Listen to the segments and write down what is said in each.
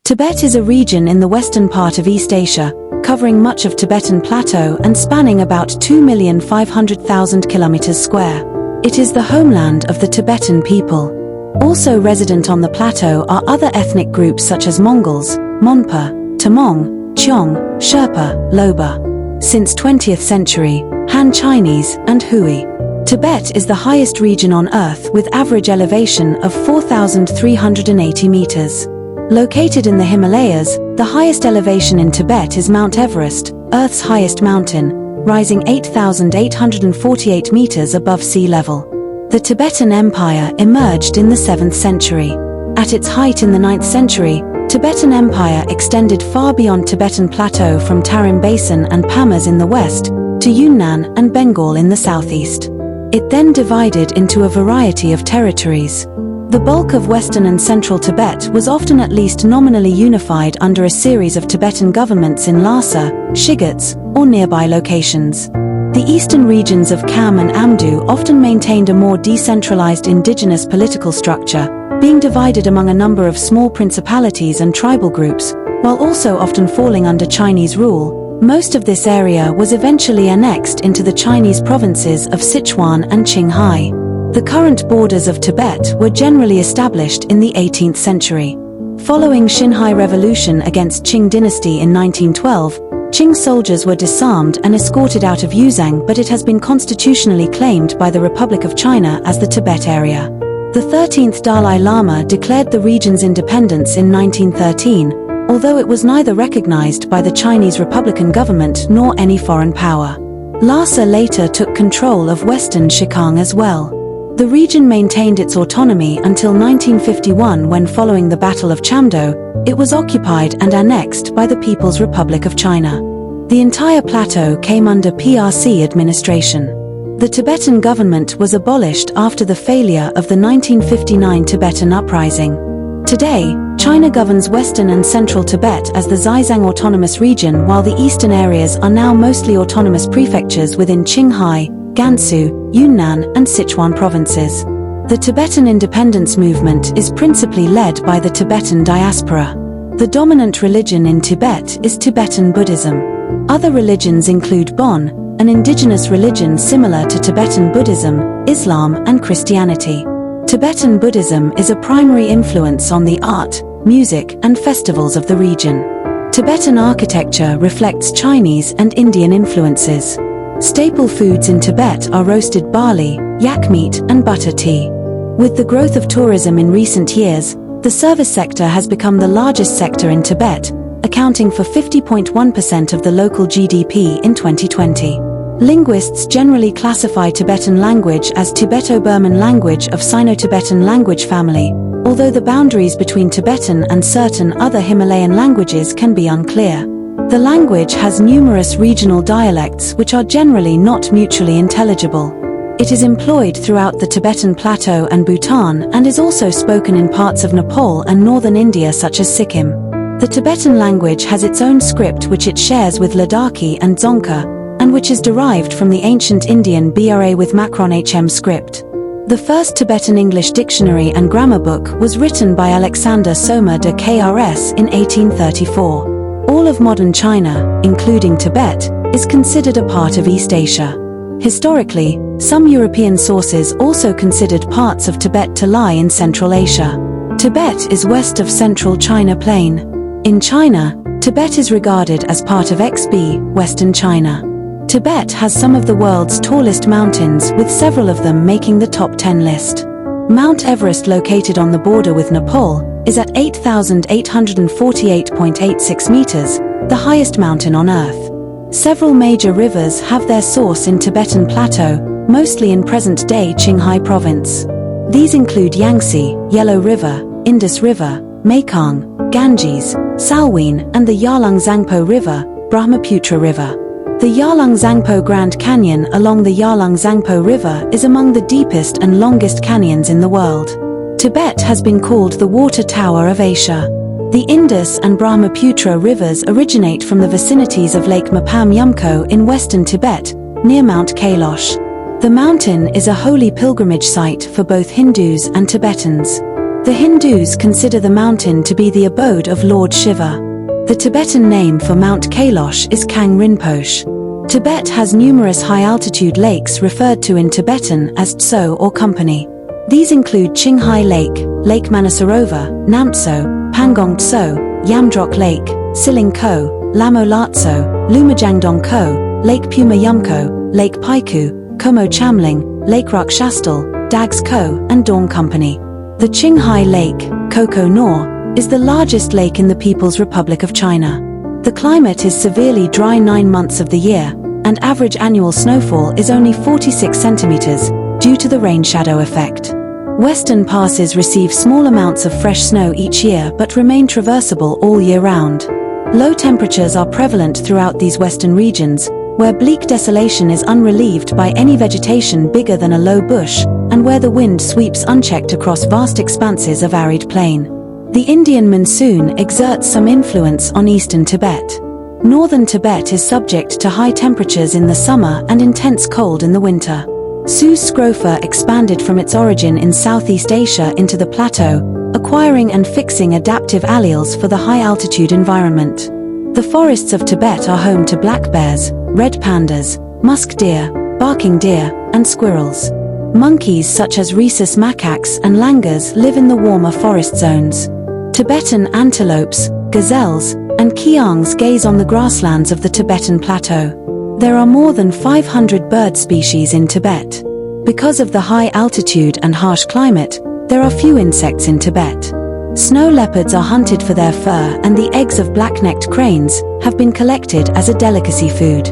Tibet is a region in the western part of East Asia, covering much of Tibetan Plateau and spanning about 2,500,000 kilometers square. It is the homeland of the Tibetan people. Also resident on the plateau are other ethnic groups such as Mongols, Monpa, Tamong, Chong, Sherpa, Loba. Since 20th century, Han Chinese, and Hui. Tibet is the highest region on Earth with average elevation of 4,380 meters. Located in the Himalayas, the highest elevation in Tibet is Mount Everest, Earth's highest mountain, rising 8,848 meters above sea level. The Tibetan Empire emerged in the 7th century. At its height in the 9th century, Tibetan Empire extended far beyond Tibetan Plateau from Tarim Basin and Pamas in the west, to Yunnan and Bengal in the southeast. It then divided into a variety of territories. The bulk of western and central Tibet was often at least nominally unified under a series of Tibetan governments in Lhasa, Shigatse, or nearby locations. The eastern regions of Kham and Amdo often maintained a more decentralized indigenous political structure, being divided among a number of small principalities and tribal groups, while also often falling under Chinese rule. Most of this area was eventually annexed into the Chinese provinces of Sichuan and Qinghai. The current borders of Tibet were generally established in the 18th century. Following Xinhai Revolution against Qing dynasty in 1912, Qing soldiers were disarmed and escorted out of Yuzhang, but it has been constitutionally claimed by the Republic of China as the Tibet area. The 13th Dalai Lama declared the region's independence in 1913, although it was neither recognized by the Chinese Republican government nor any foreign power. Lhasa later took control of western Xikang as well. The region maintained its autonomy until 1951 when, following the Battle of Chamdo, it was occupied and annexed by the People's Republic of China. The entire plateau came under PRC administration. The Tibetan government was abolished after the failure of the 1959 Tibetan Uprising. Today, China governs western and central Tibet as the Xizang Autonomous Region, while the eastern areas are now mostly autonomous prefectures within Qinghai, Gansu, Yunnan, and Sichuan provinces. The Tibetan independence movement is principally led by the Tibetan diaspora. The dominant religion in Tibet is Tibetan Buddhism. Other religions include Bon, an indigenous religion similar to Tibetan Buddhism, Islam, and Christianity. Tibetan Buddhism is a primary influence on the art, music, and festivals of the region. Tibetan architecture reflects Chinese and Indian influences. Staple foods in Tibet are roasted barley, yak meat, and butter tea. With the growth of tourism in recent years, the service sector has become the largest sector in Tibet, accounting for 50.1% of the local GDP in 2020. Linguists generally classify Tibetan language as Tibeto-Burman language of Sino-Tibetan language family, although the boundaries between Tibetan and certain other Himalayan languages can be unclear. The language has numerous regional dialects which are generally not mutually intelligible. It is employed throughout the Tibetan Plateau and Bhutan and is also spoken in parts of Nepal and northern India such as Sikkim. The Tibetan language has its own script which it shares with Ladakhi and Dzongkha, and which is derived from the ancient Indian BRA with Macron HM script. The first Tibetan English dictionary and grammar book was written by Alexander Soma de Krs in 1834. All of modern China, including Tibet, is considered a part of East Asia. Historically, some European sources also considered parts of Tibet to lie in Central Asia. Tibet is west of Central China Plain. In China, Tibet is regarded as part of XB, Western China. Tibet has some of the world's tallest mountains, with several of them making the top 10 list. Mount Everest, located on the border with Nepal, is at 8,848.86 meters, the highest mountain on Earth. Several major rivers have their source in Tibetan Plateau, mostly in present-day Qinghai province. These include Yangtze, Yellow River, Indus River, Mekong, Ganges, Salween, and the Yarlung Zangpo River, Brahmaputra River. The Yarlung Zangpo Grand Canyon along the Yarlung Zangpo River is among the deepest and longest canyons in the world. Tibet has been called the Water Tower of Asia. The Indus and Brahmaputra rivers originate from the vicinities of Lake Mapam Yumko in western Tibet, near Mount Kailash. The mountain is a holy pilgrimage site for both Hindus and Tibetans. The Hindus consider the mountain to be the abode of Lord Shiva. The Tibetan name for Mount Kailash is Kang Rinpoche. Tibet has numerous high-altitude lakes referred to in Tibetan as Tso or Company. These include Qinghai Lake, Lake Manasarovar, Namtso, Pangong Tso, Yamdrok Lake, Siling Ko, Lamo Latso, Lumajangdong Ko, Lake Puma Yumko, Lake Paiku, Como Chamling, Lake Rakshastal, Dags Ko, and Dawn Company. The Qinghai Lake, Koko Nor, is the largest lake in the People's Republic of China. The climate is severely dry 9 months of the year, and average annual snowfall is only 46 centimeters, due to the rain shadow effect. Western passes receive small amounts of fresh snow each year but remain traversable all year round. Low temperatures are prevalent throughout these western regions, where bleak desolation is unrelieved by any vegetation bigger than a low bush, and where the wind sweeps unchecked across vast expanses of arid plain. The Indian monsoon exerts some influence on eastern Tibet. Northern Tibet is subject to high temperatures in the summer and intense cold in the winter. Sus scrofa expanded from its origin in Southeast Asia into the plateau, acquiring and fixing adaptive alleles for the high-altitude environment. The forests of Tibet are home to black bears, red pandas, musk deer, barking deer, and squirrels. Monkeys such as rhesus macaques and langurs live in the warmer forest zones. Tibetan antelopes, gazelles, and kiangs gaze on the grasslands of the Tibetan plateau. There are more than 500 bird species in Tibet. Because of the high altitude and harsh climate, there are few insects in Tibet. Snow leopards are hunted for their fur, and the eggs of black-necked cranes have been collected as a delicacy food.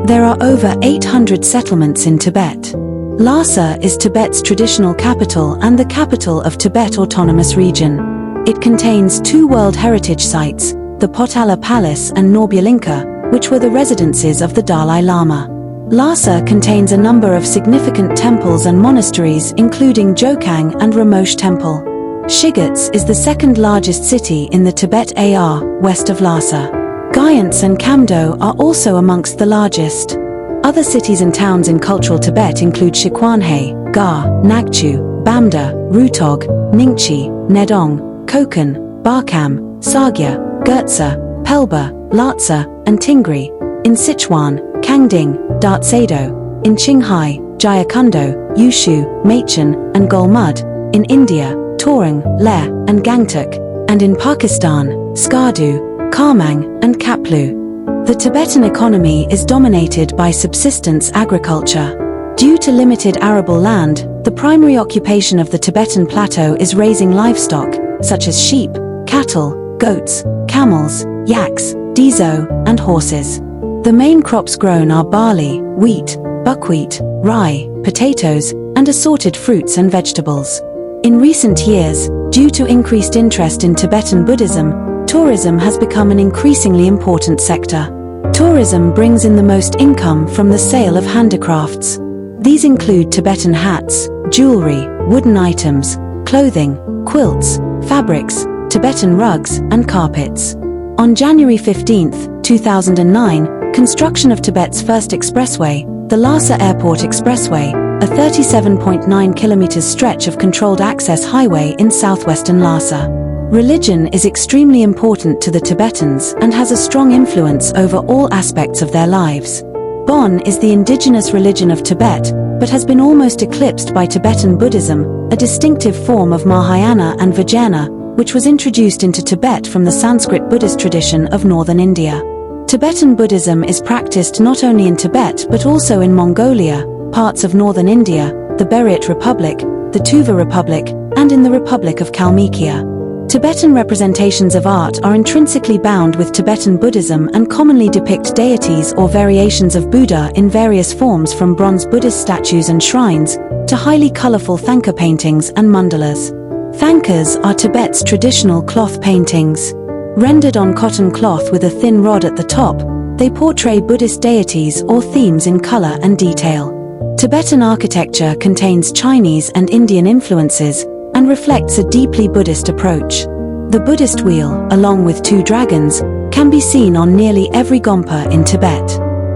There are over 800 settlements in Tibet. Lhasa is Tibet's traditional capital and the capital of Tibet Autonomous Region. It contains 2 World Heritage Sites, the Potala Palace and Norbulinka, which were the residences of the Dalai Lama. Lhasa contains a number of significant temples and monasteries, including Jokang and Ramosh Temple. Shigatse is the second largest city in the Tibet AR, west of Lhasa. Gyantse and Kamdo are also amongst the largest. Other cities and towns in cultural Tibet include Shikwanhe, Gar, Nagchu, Bamda, Rutog, Ningchi, Nedong, Kokon, Barkam, Sagya, Gyantse, Pelba, Lhasa, and Tingri. In Sichuan, Kangding, Dartsado. In Qinghai, Jayakundo, Yushu, Machen, and Golmud. In India, Torang, Leh, and Gangtok. And in Pakistan, Skardu, Karmang, and Kaplu. The Tibetan economy is dominated by subsistence agriculture. Due to limited arable land, the primary occupation of the Tibetan plateau is raising livestock, such as sheep, cattle, goats, camels, yaks, dizo, and horses. The main crops grown are barley, wheat, buckwheat, rye, potatoes, and assorted fruits and vegetables. In recent years, due to increased interest in Tibetan Buddhism, tourism has become an increasingly important sector. Tourism brings in the most income from the sale of handicrafts. These include Tibetan hats, jewelry, wooden items, clothing, quilts, fabrics, Tibetan rugs, and carpets. On January 15, 2009, construction of Tibet's first expressway, the Lhasa Airport Expressway, a 37.9 kilometers stretch of controlled access highway in southwestern Lhasa. Religion is extremely important to the Tibetans and has a strong influence over all aspects of their lives. Bon is the indigenous religion of Tibet, but has been almost eclipsed by Tibetan Buddhism, a distinctive form of Mahayana and Vajrayana, which was introduced into Tibet from the Sanskrit Buddhist tradition of northern India. Tibetan Buddhism is practiced not only in Tibet but also in Mongolia, parts of northern India, the Buryat Republic, the Tuva Republic, and in the Republic of Kalmykia. Tibetan representations of art are intrinsically bound with Tibetan Buddhism and commonly depict deities or variations of Buddha in various forms, from bronze Buddhist statues and shrines to highly colorful thangka paintings and mandalas. Thangkas are Tibet's traditional cloth paintings. Rendered on cotton cloth with a thin rod at the top, they portray Buddhist deities or themes in color and detail. Tibetan architecture contains Chinese and Indian influences and reflects a deeply Buddhist approach. The Buddhist wheel, along with 2 dragons, can be seen on nearly every gompa in Tibet.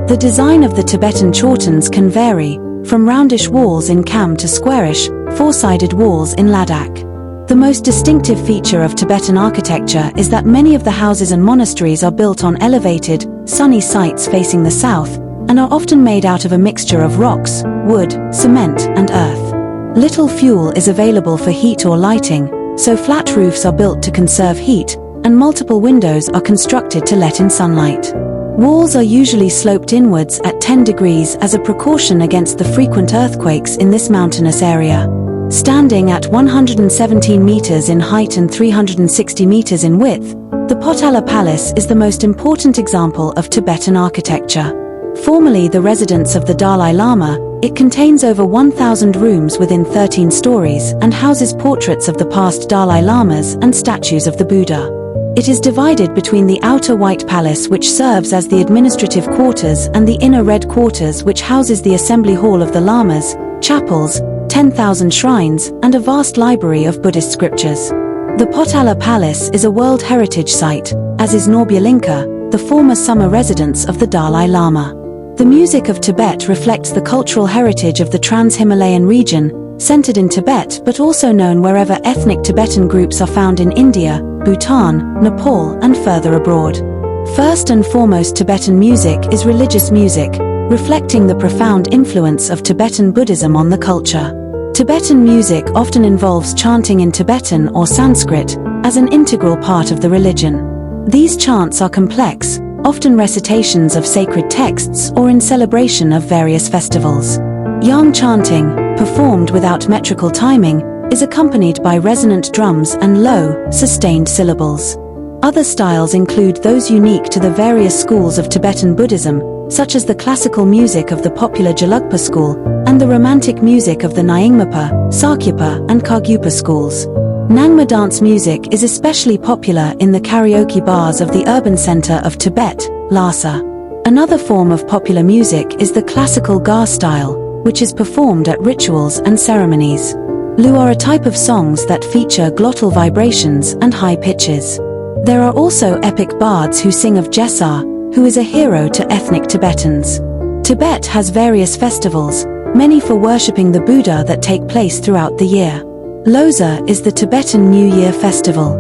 The design of the Tibetan chortens can vary, from roundish walls in Kham to squarish, 4-sided walls in Ladakh. The most distinctive feature of Tibetan architecture is that many of the houses and monasteries are built on elevated, sunny sites facing the south, and are often made out of a mixture of rocks, wood, cement, and earth. Little fuel is available for heat or lighting, so flat roofs are built to conserve heat, and multiple windows are constructed to let in sunlight. Walls are usually sloped inwards at 10 degrees as a precaution against the frequent earthquakes in this mountainous area. Standing at 117 meters in height and 360 meters in width, the Potala Palace is the most important example of Tibetan architecture. Formerly the residence of the Dalai Lama, it contains over 1,000 rooms within 13 stories and houses portraits of the past Dalai Lamas and statues of the Buddha. It is divided between the outer White Palace, which serves as the administrative quarters, and the inner Red Quarters, which houses the assembly hall of the Lamas, chapels, 10,000 shrines, and a vast library of Buddhist scriptures. The Potala Palace is a World Heritage Site, as is Norbulinka, the former summer residence of the Dalai Lama. The music of Tibet reflects the cultural heritage of the Trans-Himalayan region, centered in Tibet but also known wherever ethnic Tibetan groups are found in India, Bhutan, Nepal, and further abroad. First and foremost, Tibetan music is religious music, reflecting the profound influence of Tibetan Buddhism on the culture. Tibetan music often involves chanting in Tibetan or Sanskrit as an integral part of the religion. These chants are complex, often recitations of sacred texts or in celebration of various festivals. Yang chanting, performed without metrical timing, is accompanied by resonant drums and low, sustained syllables. Other styles include those unique to the various schools of Tibetan Buddhism, such as the classical music of the popular Gelugpa school and the romantic music of the Nyingmapa, Sakyapa, and Kargyupa schools. Nangma dance music is especially popular in the karaoke bars of the urban center of Tibet, Lhasa. Another form of popular music is the classical Ga style, which is performed at rituals and ceremonies. Lu are a type of songs that feature glottal vibrations and high pitches. There are also epic bards who sing of Gesar, who is a hero to ethnic Tibetans. Tibet has various festivals, many for worshipping the Buddha, that take place throughout the year. Lhasa is the Tibetan New Year festival.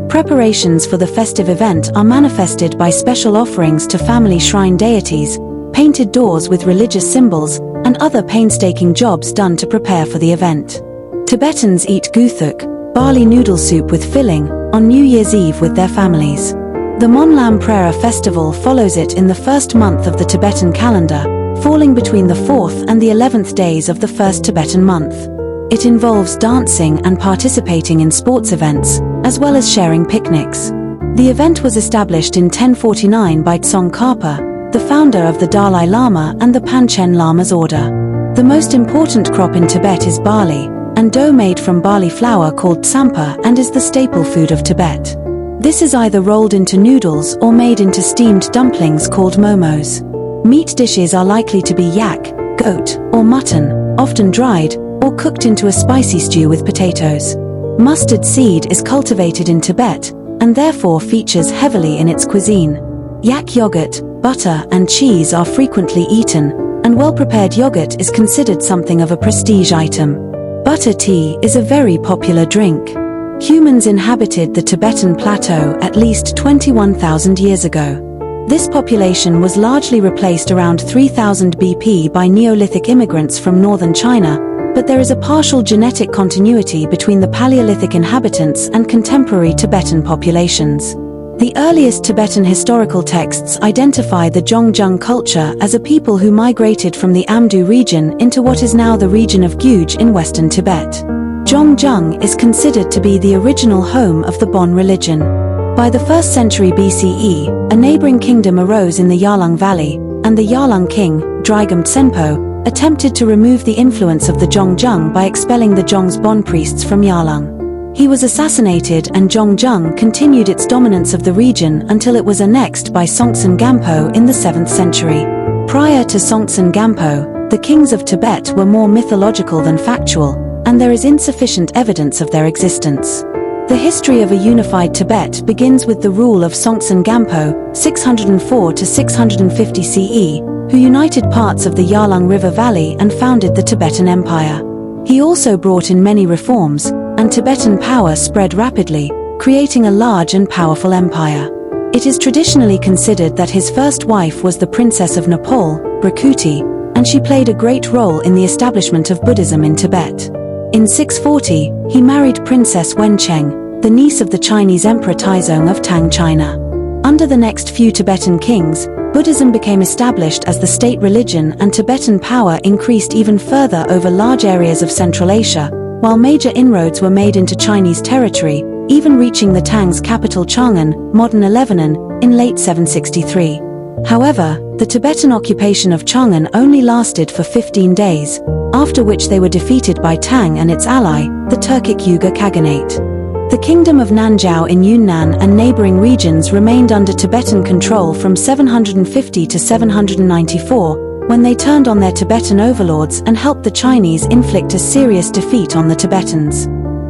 Preparations for the festive event are manifested by special offerings to family shrine deities, painted doors with religious symbols, and other painstaking jobs done to prepare for the event. Tibetans eat guthuk, barley noodle soup with filling, on New Year's Eve with their families. The Monlam Prayer festival follows it in the first month of the Tibetan calendar, falling between the 4th and the 11th days of the first Tibetan month. It involves dancing and participating in sports events, as well as sharing picnics. The event was established in 1049 by Tsongkhapa, the founder of the Dalai Lama and the Panchen Lama's order. The most important crop in Tibet is barley, and dough made from barley flour called tsampa, and is the staple food of Tibet. This is either rolled into noodles or made into steamed dumplings called momos. Meat dishes are likely to be yak, goat, or mutton, often dried, or cooked into a spicy stew with potatoes. Mustard seed is cultivated in Tibet, and therefore features heavily in its cuisine. Yak yogurt, butter, and cheese are frequently eaten, and well-prepared yogurt is considered something of a prestige item. Butter tea is a very popular drink. Humans inhabited the Tibetan plateau at least 21,000 years ago. This population was largely replaced around 3000 BP by Neolithic immigrants from northern China, but there is a partial genetic continuity between the Paleolithic inhabitants and contemporary Tibetan populations. The earliest Tibetan historical texts identify the Zhongjung culture as a people who migrated from the Amdo region into what is now the region of Guj in western Tibet. Zhongjung is considered to be the original home of the Bon religion. By the 1st century BCE, a neighboring kingdom arose in the Yarlung Valley, and the Yarlung king, Drigam Tsenpo, attempted to remove the influence of the Zhongjung by expelling the Zhong's Bon priests from Yarlung. He was assassinated, and Zhongjung continued its dominance of the region until it was annexed by Songtsen Gampo in the 7th century. Prior to Songtsen Gampo, the kings of Tibet were more mythological than factual, and there is insufficient evidence of their existence. The history of a unified Tibet begins with the rule of Songtsen Gampo, 604 to 650 CE, who united parts of the Yarlung River Valley and founded the Tibetan Empire. He also brought in many reforms, and Tibetan power spread rapidly, creating a large and powerful empire. It is traditionally considered that his first wife was the Princess of Nepal, Bhricuti, and she played a great role in the establishment of Buddhism in Tibet. In 640, he married Princess Wencheng, the niece of the Chinese Emperor Taizong of Tang China. Under the next few Tibetan kings, Buddhism became established as the state religion and Tibetan power increased even further over large areas of Central Asia, while major inroads were made into Chinese territory, even reaching the Tang's capital Chang'an, modern Lebanon, in late 763. However, the Tibetan occupation of Chang'an only lasted for 15 days, after which they were defeated by Tang and its ally, the Turkic Uyghur Khaganate. The kingdom of Nanzhao in Yunnan and neighboring regions remained under Tibetan control from 750 to 794, when they turned on their Tibetan overlords and helped the Chinese inflict a serious defeat on the Tibetans.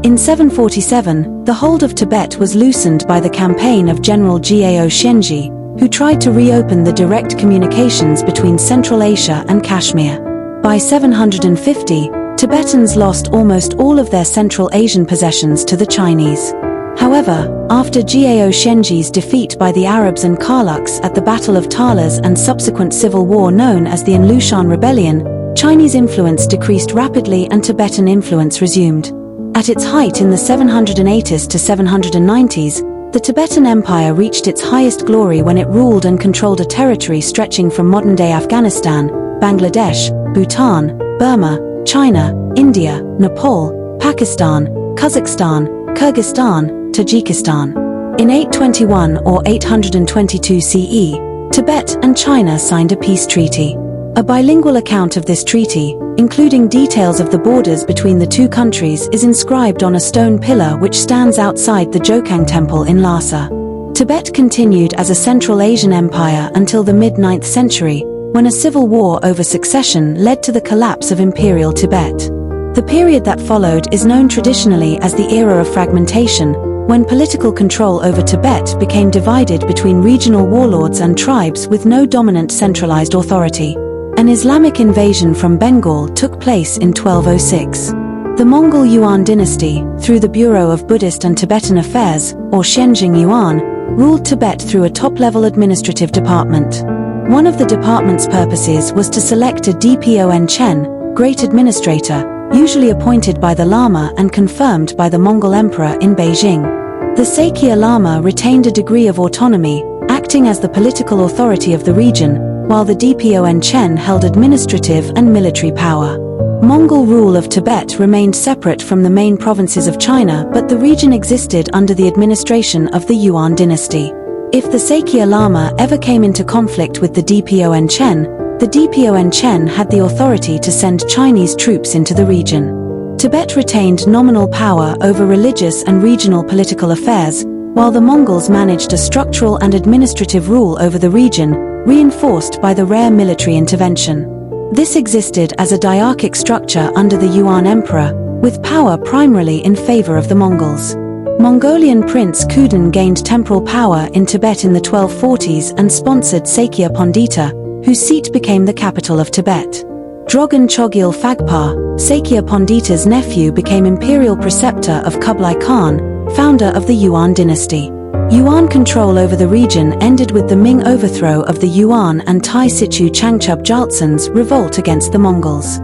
In 747, the hold of Tibet was loosened by the campaign of General Gao Xianzhi, who tried to reopen the direct communications between Central Asia and Kashmir. By 750, Tibetans lost almost all of their Central Asian possessions to the Chinese. However, after Gao Xianzhi's defeat by the Arabs and Karluks at the Battle of Talas and subsequent civil war known as the Anlushan Rebellion, Chinese influence decreased rapidly and Tibetan influence resumed. At its height in the 780s to 790s, the Tibetan Empire reached its highest glory when it ruled and controlled a territory stretching from modern-day Afghanistan, Bangladesh, Bhutan, Burma, China, India, Nepal, Pakistan, Kazakhstan, Kyrgyzstan, Tajikistan. In 821 or 822 CE, Tibet and China signed a peace treaty. A bilingual account of this treaty, including details of the borders between the two countries, is inscribed on a stone pillar which stands outside the Jokang Temple in Lhasa. Tibet continued as a Central Asian empire until the mid-9th century, when a civil war over succession led to the collapse of Imperial Tibet. The period that followed is known traditionally as the era of fragmentation, when political control over Tibet became divided between regional warlords and tribes with no dominant centralized authority. An Islamic invasion from Bengal took place in 1206. The Mongol Yuan dynasty, through the Bureau of Buddhist and Tibetan Affairs, or Shenzhen Yuan, ruled Tibet through a top-level administrative department. One of the department's purposes was to select a Dpon Chen, Great Administrator, usually appointed by the Lama and confirmed by the Mongol Emperor in Beijing. The Sakya Lama retained a degree of autonomy, acting as the political authority of the region, while the Dpon Chen held administrative and military power. Mongol rule of Tibet remained separate from the main provinces of China, but the region existed under the administration of the Yuan dynasty. If the Sakya Lama ever came into conflict with the Dpon Chen had the authority to send Chinese troops into the region. Tibet retained nominal power over religious and regional political affairs, while the Mongols managed a structural and administrative rule over the region, reinforced by the rare military intervention. This existed as a diarchic structure under the Yuan Emperor, with power primarily in favor of the Mongols. Mongolian Prince Kudin gained temporal power in Tibet in the 1240s and sponsored Sakya Pandita, whose seat became the capital of Tibet. Drogon Chogyal Phagpa, Sakya Pandita's nephew, became imperial preceptor of Kublai Khan, founder of the Yuan dynasty. Yuan control over the region ended with the Ming overthrow of the Yuan and Tai Sichu Changchub Jaltsen's revolt against the Mongols.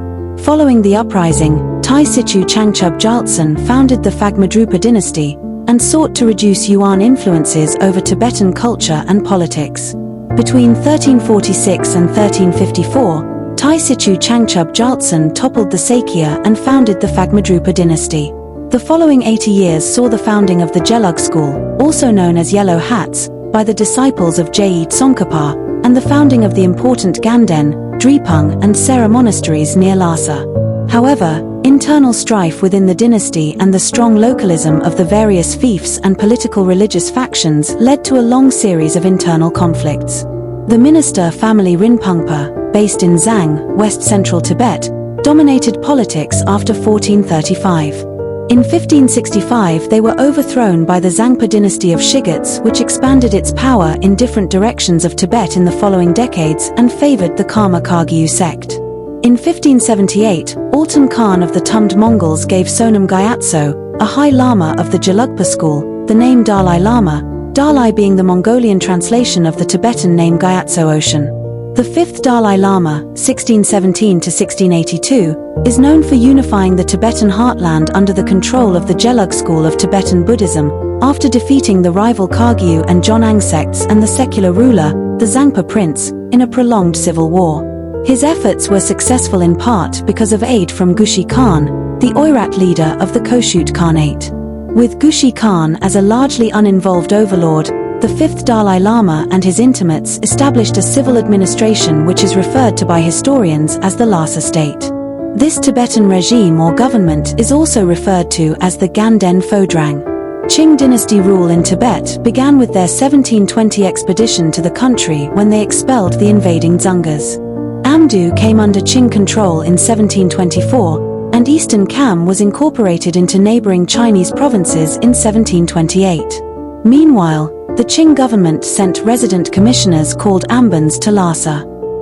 Following the uprising, Tai Sichu Changchub Jaltsen founded the Phagmadrupa dynasty and sought to reduce Yuan influences over Tibetan culture and politics. Between 1346 and 1354, Tai Sichu Changchub Jaltsen toppled the Sakya and founded the Phagmadrupa dynasty. The following 80 years saw the founding of the Gelug school, also known as Yellow Hats, by the disciples of Je Tsongkhapa, and the founding of the important Ganden, Drepung and Sera monasteries near Lhasa. However, internal strife within the dynasty and the strong localism of the various fiefs and political religious factions led to a long series of internal conflicts. The minister family Rinpungpa, based in Zhang, west-central Tibet, dominated politics after 1435. In 1565 they were overthrown by the Zangpa dynasty of Shigatse, which expanded its power in different directions of Tibet in the following decades and favored the Karma Kagyu sect. In 1578, Altan Khan of the Tumd Mongols gave Sonam Gyatso, a High Lama of the Gelugpa school, the name Dalai Lama, Dalai being the Mongolian translation of the Tibetan name Gyantse Ocean. The fifth Dalai Lama, 1617–1682, is known for unifying the Tibetan heartland under the control of the Gelug school of Tibetan Buddhism, after defeating the rival Kagyu and Jonang sects and the secular ruler, the Zangpa prince, in a prolonged civil war. His efforts were successful in part because of aid from Gushi Khan, the Oirat leader of the Koshut Khanate. With Gushi Khan as a largely uninvolved overlord, the fifth Dalai Lama and his intimates established a civil administration which is referred to by historians as the Lhasa state. This Tibetan regime or government is also referred to as the Ganden Phodrang. Qing dynasty rule in Tibet began with their 1720 expedition to the country when they expelled the invading Dzungas. Amdo came under Qing control in 1724, and Eastern Kham was incorporated into neighboring Chinese provinces in 1728. Meanwhile, the Qing government sent resident commissioners called Ambans to Lhasa.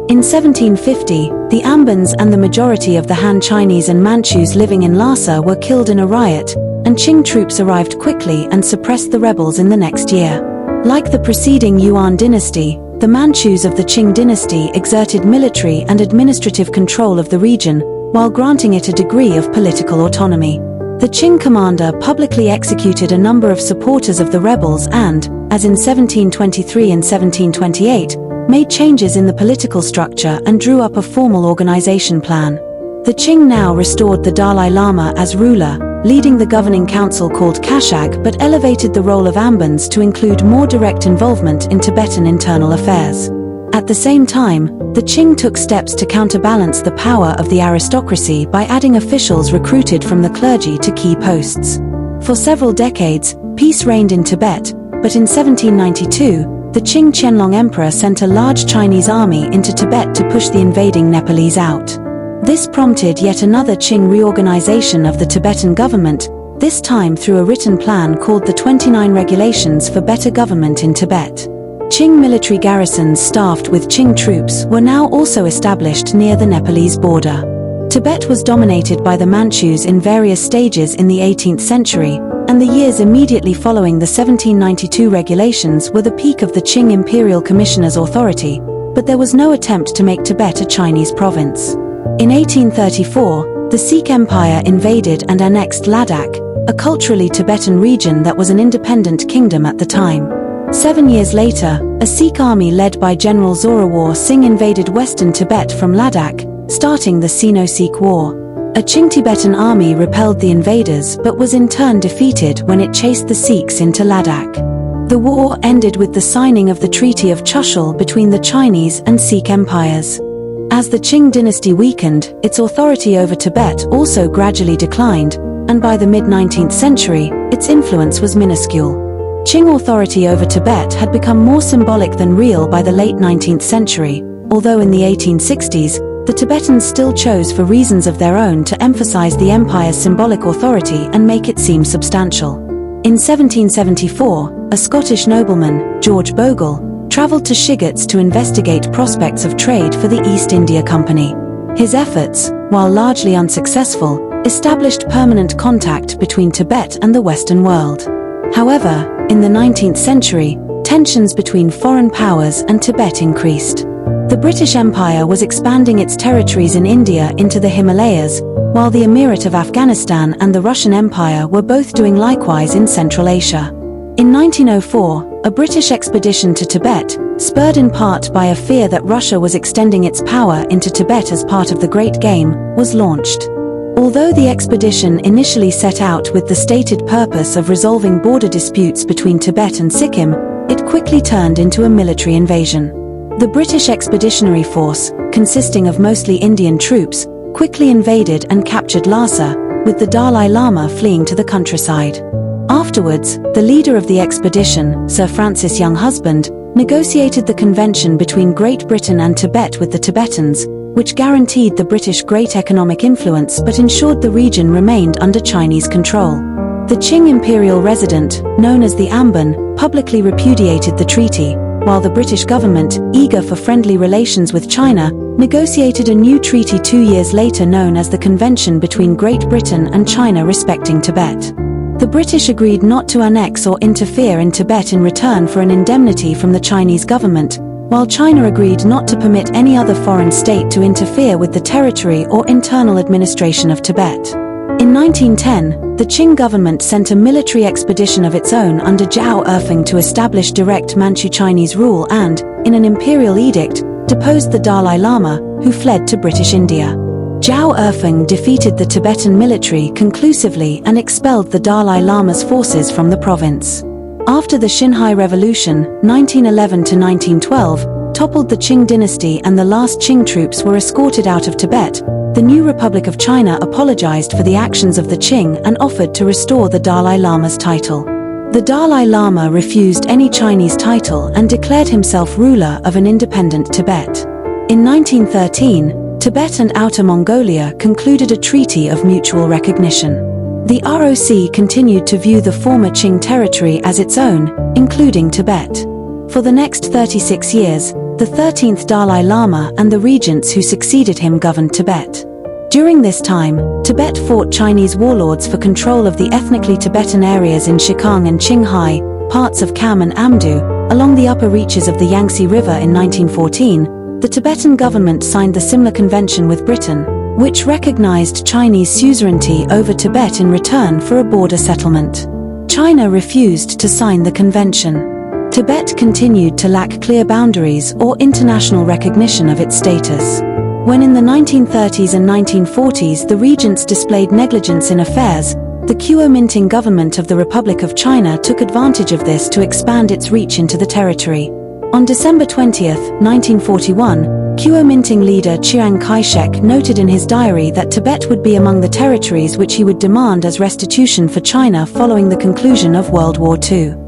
In 1750, the Ambans and the majority of the Han Chinese and Manchus living in Lhasa were killed in a riot, and Qing troops arrived quickly and suppressed the rebels in the next year. Like the preceding Yuan dynasty, the Manchus of the Qing dynasty exerted military and administrative control of the region, while granting it a degree of political autonomy. The Qing commander publicly executed a number of supporters of the rebels and, as in 1723 and 1728, made changes in the political structure and drew up a formal organization plan. The Qing now restored the Dalai Lama as ruler, leading the governing council called Kashag, but elevated the role of Ambans to include more direct involvement in Tibetan internal affairs. At the same time, the Qing took steps to counterbalance the power of the aristocracy by adding officials recruited from the clergy to key posts. For several decades, peace reigned in Tibet, but in 1792, the Qing Qianlong Emperor sent a large Chinese army into Tibet to push the invading Nepalese out. This prompted yet another Qing reorganization of the Tibetan government, this time through a written plan called the 29 Regulations for Better Government in Tibet. Qing military garrisons staffed with Qing troops were now also established near the Nepalese border. Tibet was dominated by the Manchus in various stages in the 18th century, and the years immediately following the 1792 regulations were the peak of the Qing Imperial Commissioner's authority, but there was no attempt to make Tibet a Chinese province. In 1834, the Sikh Empire invaded and annexed Ladakh, a culturally Tibetan region that was an independent kingdom at the time. 7 years later, a Sikh army led by General Zorawar Singh invaded western Tibet from Ladakh, starting the Sino-Sikh War. A Qing Tibetan army repelled the invaders but was in turn defeated when it chased the Sikhs into Ladakh. The war ended with the signing of the Treaty of Chushul between the Chinese and Sikh empires. As the Qing dynasty weakened, its authority over Tibet also gradually declined, and by the mid-19th century, its influence was minuscule. Qing authority over Tibet had become more symbolic than real by the late 19th century, although in the 1860s, the Tibetans still chose for reasons of their own to emphasize the empire's symbolic authority and make it seem substantial. In 1774, a Scottish nobleman, George Bogle, travelled to Shigatse to investigate prospects of trade for the East India Company. His efforts, while largely unsuccessful, established permanent contact between Tibet and the Western world. However, in the 19th century, tensions between foreign powers and Tibet increased. The British Empire was expanding its territories in India into the Himalayas, while the Emirate of Afghanistan and the Russian Empire were both doing likewise in Central Asia. In 1904, a British expedition to Tibet, spurred in part by a fear that Russia was extending its power into Tibet as part of the Great Game, was launched. Although the expedition initially set out with the stated purpose of resolving border disputes between Tibet and Sikkim, it quickly turned into a military invasion. The British Expeditionary Force, consisting of mostly Indian troops, quickly invaded and captured Lhasa, with the Dalai Lama fleeing to the countryside. Afterwards, the leader of the expedition, Sir Francis Younghusband, negotiated the convention between Great Britain and Tibet with the Tibetans, which guaranteed the British great economic influence but ensured the region remained under Chinese control. The Qing imperial resident, known as the Amban, publicly repudiated the treaty, while the British government, eager for friendly relations with China, negotiated a new treaty 2 years later known as the Convention between Great Britain and China respecting Tibet. The British agreed not to annex or interfere in Tibet in return for an indemnity from the Chinese government, while China agreed not to permit any other foreign state to interfere with the territory or internal administration of Tibet. In 1910, the Qing government sent a military expedition of its own under Zhao Erfeng to establish direct Manchu Chinese rule and, in an imperial edict, deposed the Dalai Lama, who fled to British India. Zhao Erfeng defeated the Tibetan military conclusively and expelled the Dalai Lama's forces from the province. After the Xinhai Revolution, 1911 to 1912, toppled the Qing dynasty and the last Qing troops were escorted out of Tibet, the new Republic of China apologized for the actions of the Qing and offered to restore the Dalai Lama's title. The Dalai Lama refused any Chinese title and declared himself ruler of an independent Tibet. In 1913, Tibet and Outer Mongolia concluded a treaty of mutual recognition. The ROC continued to view the former Qing territory as its own, including Tibet. For the next 36 years, the 13th Dalai Lama and the regents who succeeded him governed Tibet. During this time, Tibet fought Chinese warlords for control of the ethnically Tibetan areas in Xikang and Qinghai, parts of Kham and Amdo, along the upper reaches of the Yangtze River. In 1914, the Tibetan government signed the Simla Convention with Britain, which recognized Chinese suzerainty over Tibet in return for a border settlement. China refused to sign the convention. Tibet continued to lack clear boundaries or international recognition of its status. When in the 1930s and 1940s the regents displayed negligence in affairs, the Kuomintang government of the Republic of China took advantage of this to expand its reach into the territory. On December 20, 1941, Kuomintang leader Chiang Kai-shek noted in his diary that Tibet would be among the territories which he would demand as restitution for China following the conclusion of World War II.